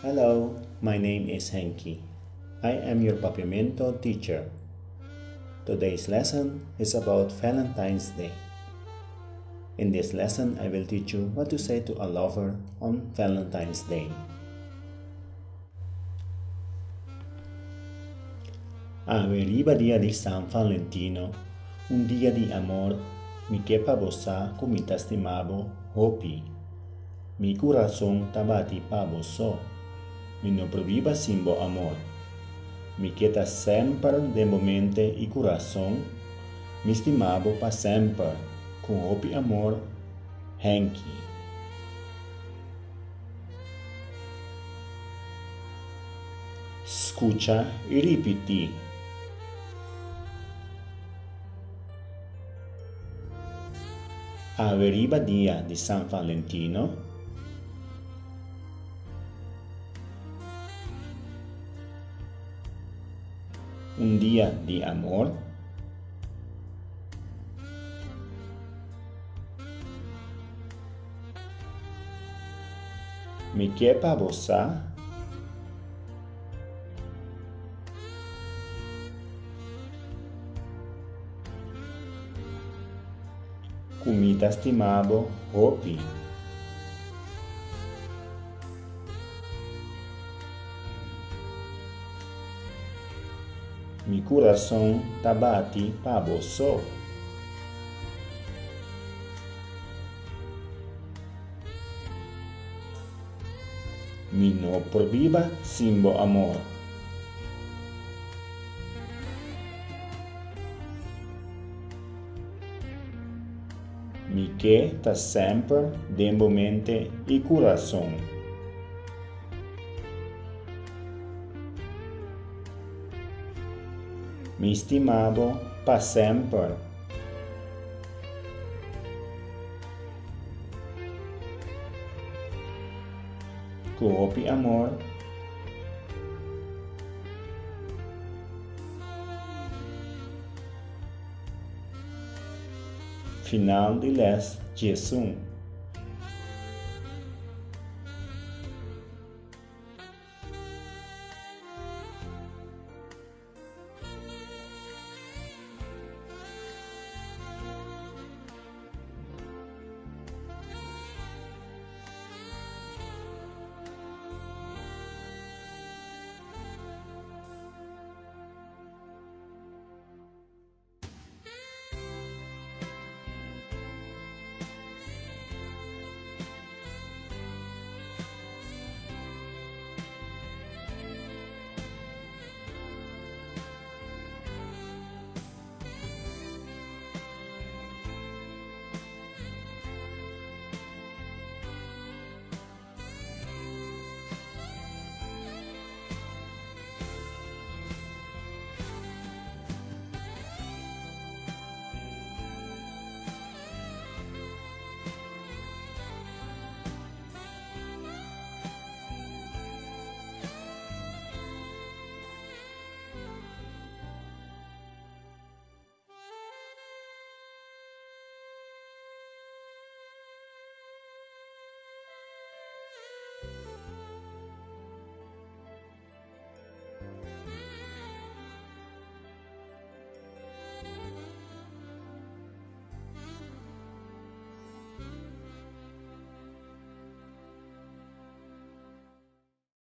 Hello, my name is Henki. I am your Papiamento teacher. Today's lesson is about Valentine's Day. In this lesson, I will teach you what to say to a lover on Valentine's Day. Averiva dia di San Valentino, un dia di amor, mi quepa bossa comita estimabo hopi. Mi corazón tabati pa bosso, mi no proviva simbo amor. Mi quieta sempre de momente y corazón, mi estimabo pa sempre, con hopi amor, Henki. Escucha y ripeti. Averiva dia di San Valentino, un día de amor, mi quepa bossa, comita estimabo hopi. Mi corazón tabati pa bosso. Mi no proviva simbo amor. Mi que ta sempre dembo mente y corazón. Mi estimabo pa sempre. Con hopi amor, final de les Jesum.